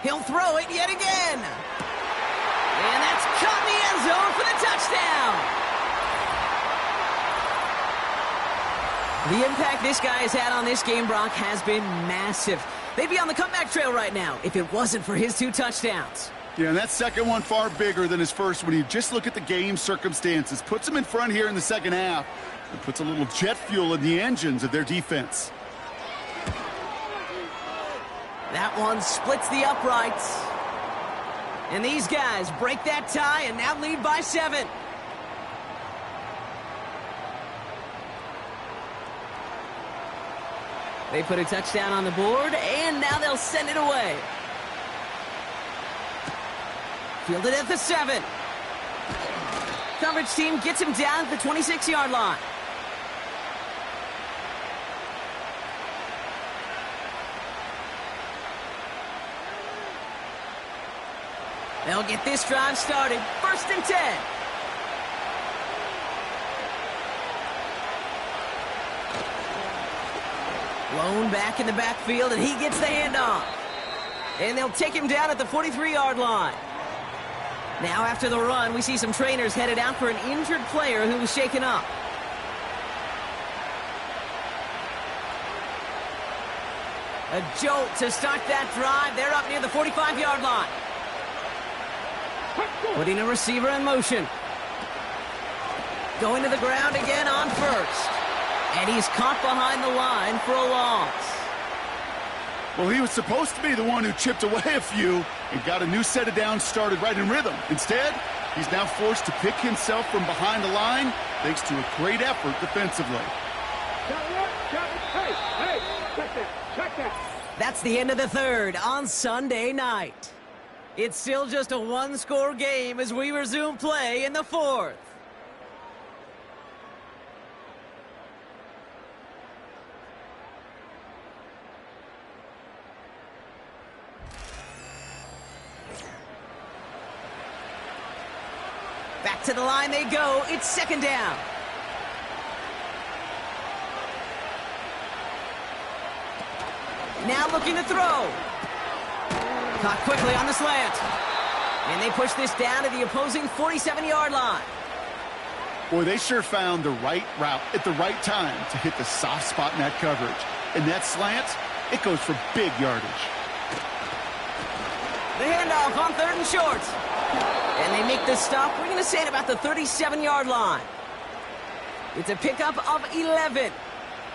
S3: He'll throw it yet again. And that's caught in the end zone for the touchdown. The impact this guy has had on this game, Brock, has been massive. They'd be on the comeback trail right now if it wasn't for his 2 touchdowns.
S4: Yeah, and that second one far bigger than his first when you just look at the game circumstances. Puts them in front here in the second half. And puts a little jet fuel in the engines of their defense. That
S3: one splits the uprights. And these guys break that tie and now lead by 7. They put a touchdown on the board, and now they'll send it away. Fielded at the 7. Coverage team gets him down at the 26-yard line. They'll get this drive started. 1st and 10. Lone back in the backfield, and he gets the handoff. And they'll take him down at the 43-yard line. Now after the run, we see some trainers headed out for an injured player who was shaken up. A jolt to start that drive. They're up near the 45-yard line. Putting a receiver in motion. Going to the ground again on 1st. And he's caught behind the line for a loss.
S4: Well, he was supposed to be the one who chipped away a few and got a new set of downs started right in rhythm. Instead, he's now forced to pick himself from behind the line thanks to a great effort defensively.
S5: Check that.
S3: That's the end of the 3rd on Sunday night. It's still just a one-score game as we resume play in the 4th. Back to the line they go. It's 2nd down. Now looking to throw. Caught quickly on the slant. And they push this down to the opposing 47-yard line.
S4: Boy, they sure found the right route at the right time to hit the soft spot in that coverage. And that slant, it goes for big yardage.
S3: The handoff on 3rd and short. And they make the stop, we're going to say at about the 37-yard line. It's a pickup of 11.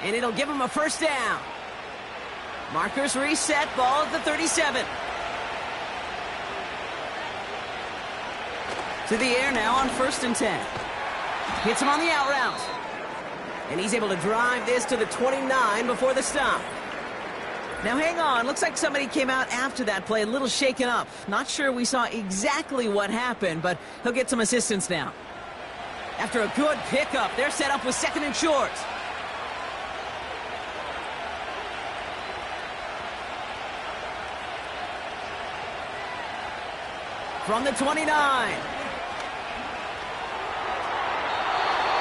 S3: And it'll give them a 1st down. Markers reset, ball at the 37. To the air now on 1st and 10. Hits him on the out route. And he's able to drive this to the 29 before the stop. Now hang on, looks like somebody came out after that play a little shaken up. Not sure we saw exactly what happened, but he'll get some assistance now. After a good pickup, they're set up with 2nd and short. From the 29.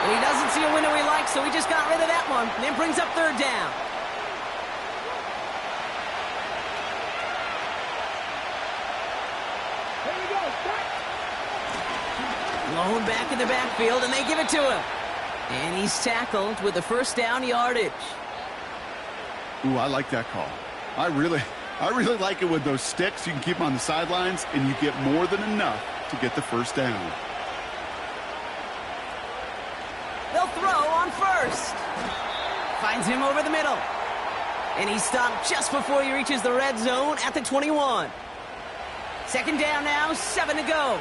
S3: And he doesn't see a window he likes, so he just got rid of that one. And then brings up 3rd down. Lone back in the backfield, and they give it to him. And he's tackled with the 1st down yardage.
S4: Ooh, I like that call. I really like it with those sticks. You can keep them on the sidelines, and you get more than enough to get the 1st down.
S3: They'll throw on 1st. Finds him over the middle. And he's stopped just before he reaches the red zone at the 21. 2nd down now, 7 to go.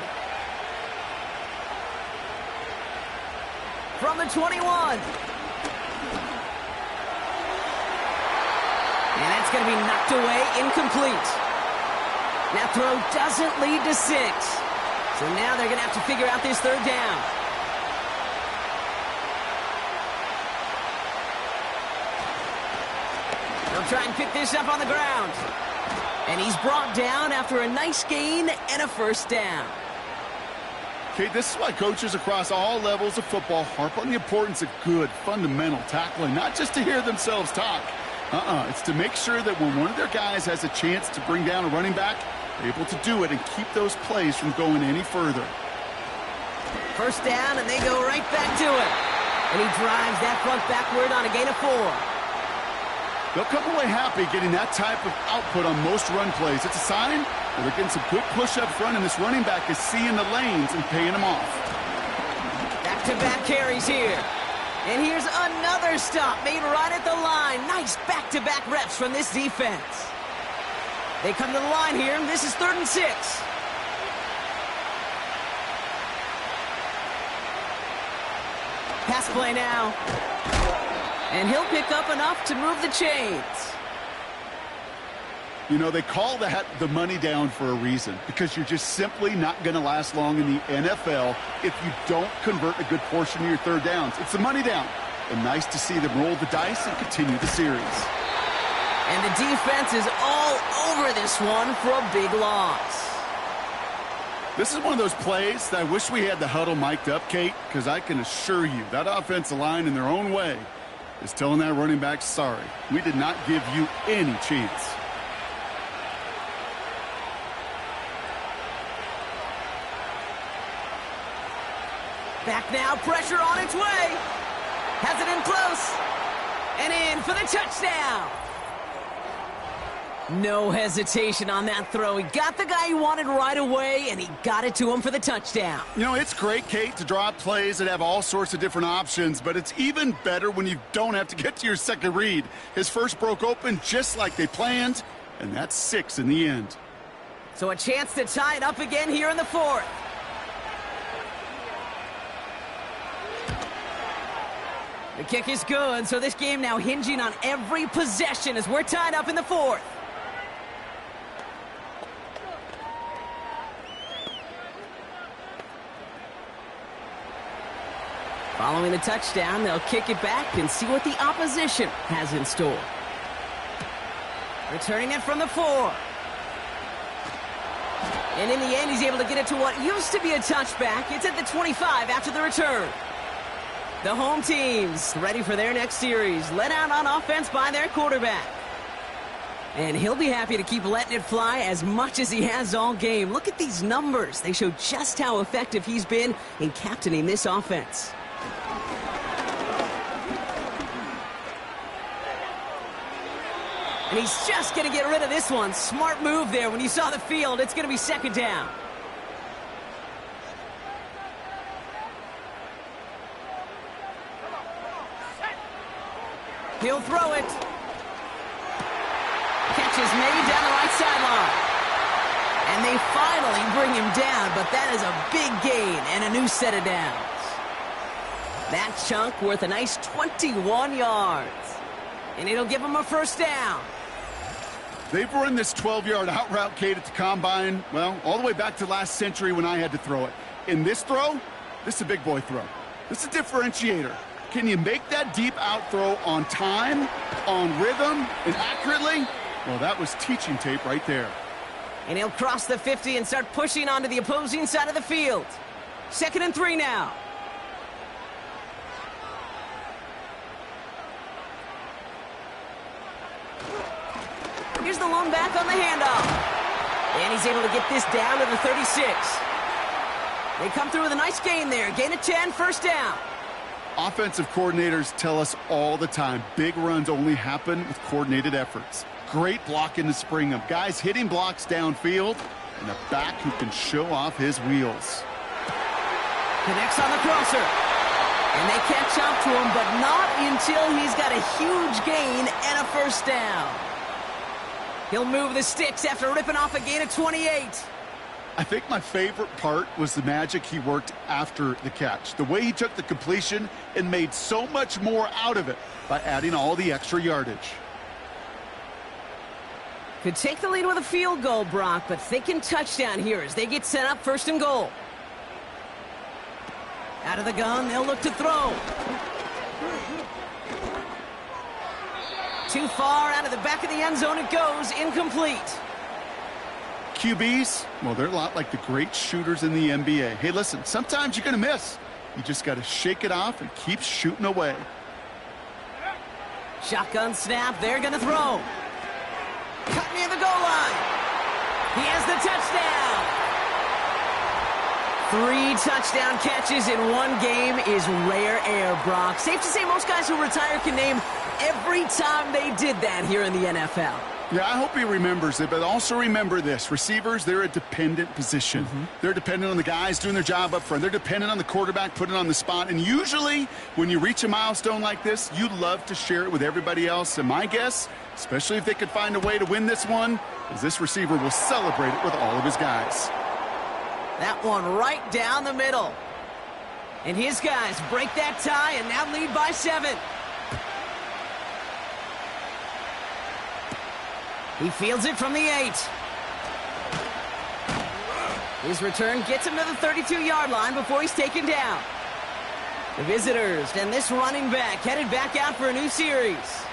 S3: From the 21. And that's going to be knocked away, incomplete. That throw doesn't lead to 6. So now they're going to have to figure out this 3rd down. They'll try and pick this up on the ground. And he's brought down after a nice gain and a 1st down.
S4: Okay, this is why coaches across all levels of football harp on the importance of good, fundamental tackling, not just to hear themselves talk. It's to make sure that when one of their guys has a chance to bring down a running back, they're able to do it and keep those plays from going any further.
S3: 1st down, and they go right back to it. And he drives that front backward on a gain of 4.
S4: They'll come away happy getting that type of output on most run plays. It's a sign that they're getting some good push up front, and this running back is seeing the lanes and paying them off.
S3: Back-to-back carries here. And here's another stop made right at the line. Nice back-to-back reps from this defense. They come to the line here, and this is 3rd and 6. Pass play now. And he'll pick up enough to move the chains.
S4: You know, they call that the money down for a reason, because you're just simply not going to last long in the NFL if you don't convert a good portion of your third downs. It's the money down. And nice to see them roll the dice and continue the series.
S3: And the defense is all over this one for a big loss.
S4: This is one of those plays that I wish we had the huddle mic'd up, Kate, because I can assure you that offensive line in their own way is telling that running back, sorry, we did not give you any chance.
S3: Back now, pressure on its way. Has it in close. And in for the touchdown. No hesitation on that throw. He got the guy he wanted right away, and he got it to him for the touchdown.
S4: You know, it's great, Kate, to draw up plays that have all sorts of different options, but it's even better when you don't have to get to your second read. His first broke open just like they planned, and that's 6 in the end.
S3: So a chance to tie it up again here in the fourth. The kick is good, so this game now hinging on every possession as we're tied up in the fourth. Following the touchdown, they'll kick it back and see what the opposition has in store. Returning it from the 4. And in the end, he's able to get it to what used to be a touchback. It's at the 25 after the return. The home team's ready for their next series, led out on offense by their quarterback. And he'll be happy to keep letting it fly as much as he has all game. Look at these numbers. They show just how effective he's been in captaining this offense. And he's just going to get rid of this one. Smart move there. When you saw the field, it's going to be second down. He'll throw it. Catch is made down the right sideline. And they finally bring him down, but that is a big gain and a new set of downs. That chunk worth a nice 21 yards. And it'll give him a first down.
S4: They've run this 12-yard out route, Kate, at the combine, well, all the way back to last century when I had to throw it. In this throw, this is a big boy throw. This is a differentiator. Can you make that deep out throw on time, on rhythm, and accurately? Well, that was teaching tape right there.
S3: And he'll cross the 50 and start pushing onto the opposing side of the field. 2nd and 3 now. Here's the lone back on the handoff. And he's able to get this down to the 36. They come through with a nice gain there. Gain of 10, first down.
S4: Offensive coordinators tell us all the time, big runs only happen with coordinated efforts. Great blocking to spring them. Guys hitting blocks downfield, and a back who can show off his wheels.
S3: Connects on the crosser. And they catch up to him, but not until he's got a huge gain and a first down. He'll move the sticks after ripping off a gain of 28.
S4: I think my favorite part was the magic he worked after the catch. The way he took the completion and made so much more out of it by adding all the extra yardage.
S3: Could take the lead with a field goal, Brock, but thinking touchdown here as they get set up 1st and goal. Out of the gun, they'll look to throw. Too far out of the back of the end zone it goes, incomplete.
S4: QBs, well, they're a lot like the great shooters in the NBA. Hey, listen, sometimes you're going to miss. You just got to shake it off and keep shooting away.
S3: Shotgun snap, they're going to throw. Cut near the goal line. He has the touchdown. 3 touchdown catches in one game is rare air, Brock. Safe to say most guys who retire can name every time they did that here in the NFL.
S4: Yeah, I hope he remembers it, but also remember this. Receivers, they're a dependent position. They're dependent on the guys doing their job up front. They're dependent on the quarterback putting on the spot. And usually, when you reach a milestone like this, you love to share it with everybody else. And my guess, especially if they could find a way to win this one, is this receiver will celebrate it with all of his guys.
S3: That one right down the middle. And his guys break that tie and now lead by 7. He fields it from the 8. His return gets him to the 32-yard line before he's taken down. The visitors and this running back headed back out for a new series.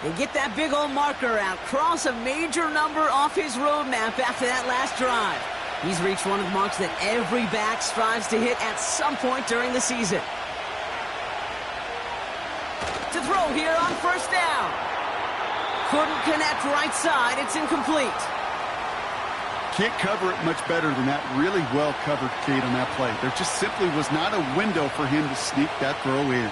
S3: They get that big old marker out, cross a major number off his roadmap after that last drive. He's reached one of the marks that every back strives to hit at some point during the season. To throw here on first down. Couldn't connect right side. It's incomplete.
S4: Can't cover it much better than that really well-covered Kate on that play. There just simply was not a window for him to sneak that throw in.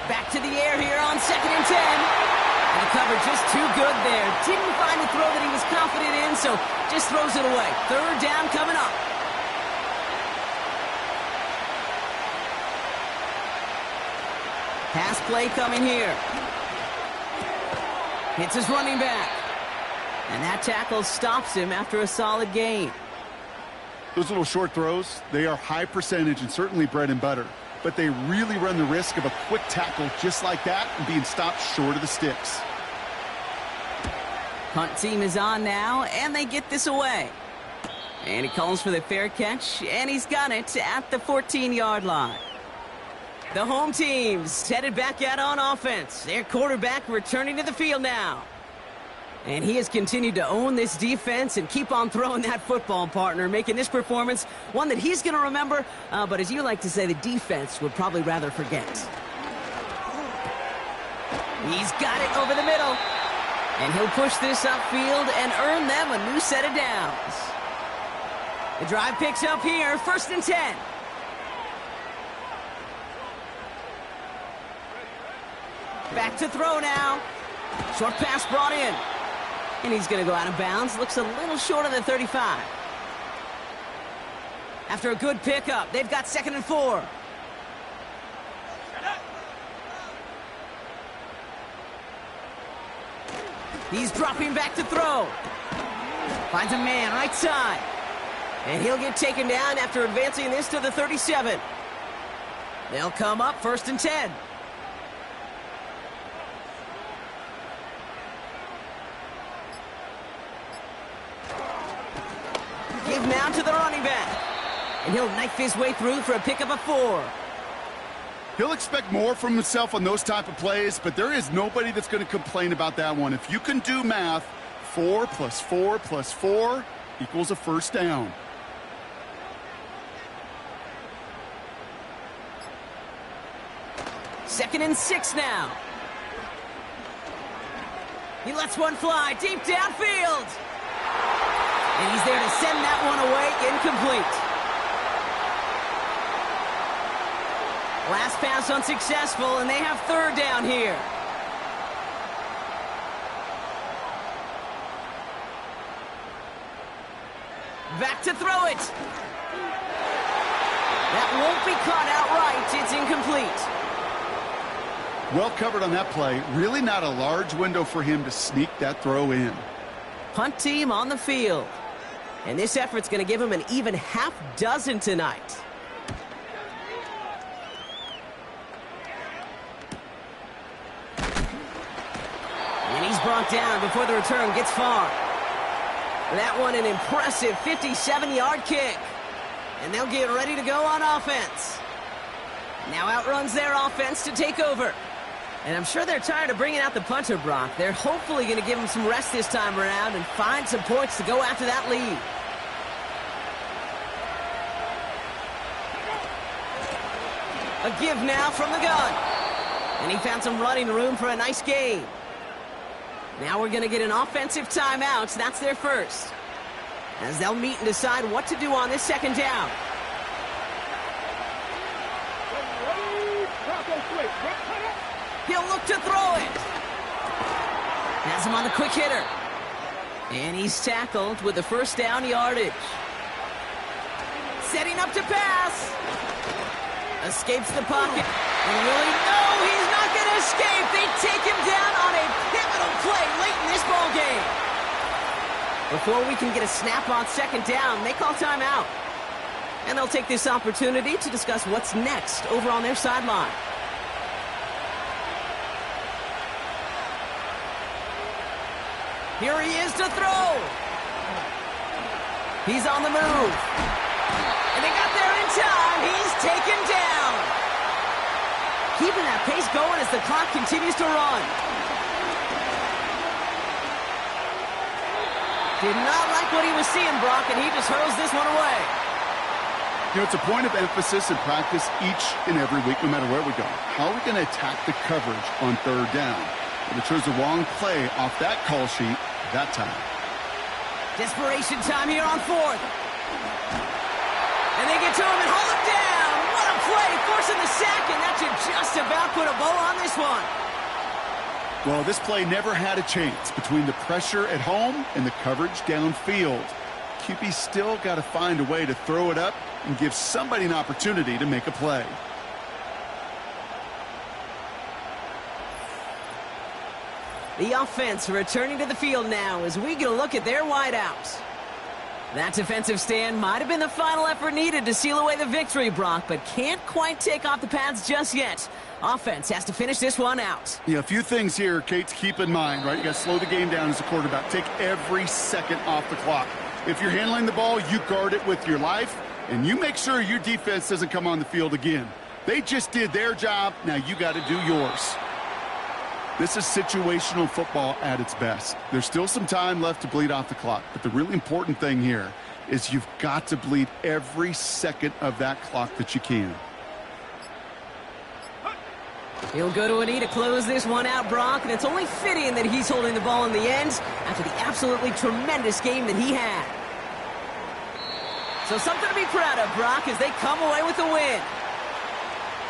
S3: Back to the air here on 2nd and 10. And the cover just too good there. Didn't find a throw that he was confident in, so just throws it away. 3rd down coming up. Pass play coming here. Hits his running back. And that tackle stops him after a solid gain.
S4: Those little short throws, they are high percentage and certainly bread and butter. But they really run the risk of a quick tackle just like that and being stopped short of the sticks.
S3: Punt team is on now, and they get this away. And he calls for the fair catch, and he's got it at the 14-yard line. The home team's headed back out on offense. Their quarterback returning to the field now. And he has continued to own this defense and keep on throwing that football, partner, making this performance one that he's going to remember, but as you like to say, the defense would probably rather forget. He's got it over the middle. And he'll push this upfield and earn them a new set of downs. The drive picks up here, 1st and 10. Back to throw now. Short pass brought in. And he's going to go out of bounds. Looks a little short of the 35. After a good pickup, they've got 2nd and 4. He's dropping back to throw. Finds a man right side. And he'll get taken down after advancing this to the 37. They'll come up 1st and 10. Give now to the running back. And he'll knife his way through for a pickup of 4.
S4: He'll expect more from himself on those type of plays, but there is nobody that's going to complain about that one. If you can do math, 4 plus 4 plus 4 equals a 1st down.
S3: Second and 6 now. He lets one fly deep downfield. And he's there to send that one away, incomplete. Last pass unsuccessful, and they have 3rd down here. Back to throw it. That won't be caught outright. It's incomplete.
S4: Well covered on that play. Really not a large window for him to sneak that throw in.
S3: Punt team on the field. And this effort's going to give him an even half dozen tonight. And he's brought down before the return gets far. That one an impressive 57-yard kick. And they'll get ready to go on offense. Now outruns their offense to take over. And I'm sure they're tired of bringing out the punter, Brock. They're hopefully going to give him some rest this time around and find some points to go after that lead. A give now from the gun. And he found some running room for a nice gain. Now we're going to get an offensive timeout. That's their first. As they'll meet and decide what to do on this 2nd down. He'll look to throw it. Has him on the quick hitter. And he's tackled with the 1st down yardage. Setting up to pass. Escapes the pocket. And really, no, he's not going to escape. They take him down on a pivotal play late in this ball game. Before we can get a snap on 2nd down, they call timeout. And they'll take this opportunity to discuss what's next over on their sideline. Here he is to throw. He's on the move. And they got there in time. He's taken down. Keeping that pace going as the clock continues to run. Did not like what he was seeing, Brock, and he just hurls this one away.
S4: You know, it's a point of emphasis in practice each and every week, no matter where we go. How are we going to attack the coverage on third down? But it chose the wrong play off that call sheet that time.
S3: Desperation time here on fourth. And they get to him and hold him down. What a play, forcing the sack, and that should just about put a bow on this one.
S4: Well, this play never had a chance between the pressure at home and the coverage downfield. QB still got to find a way to throw it up and give somebody an opportunity to make a play.
S3: The offense returning to the field now as we get a look at their wideouts. That defensive stand might have been the final effort needed to seal away the victory, Brock, but can't quite take off the pads just yet. Offense has to finish this one out.
S4: Yeah, a few things here, Kate, to keep in mind, right? You got to slow the game down as a quarterback. Take every second off the clock. If you're handling the ball, you guard it with your life, and you make sure your defense doesn't come on the field again. They just did their job. Now you got to do yours. This is situational football at its best. There's still some time left to bleed off the clock, but the really important thing here is you've got to bleed every second of that clock that you can.
S3: He'll go to a knee to close this one out, Brock, and it's only fitting that he's holding the ball in the end after the absolutely tremendous game that he had. So something to be proud of, Brock, as they come away with the win.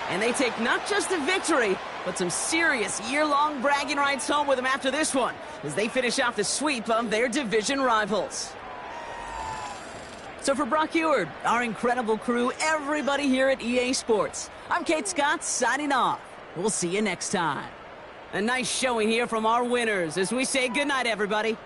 S3: And they take not just the victory, but some serious year-long bragging rights home with them after this one, as they finish off the sweep of their division rivals. So for Brock Eward, our incredible crew, everybody here at EA Sports, I'm Kate Scott signing off. We'll see you next time. A nice showing here from our winners as we say goodnight, everybody.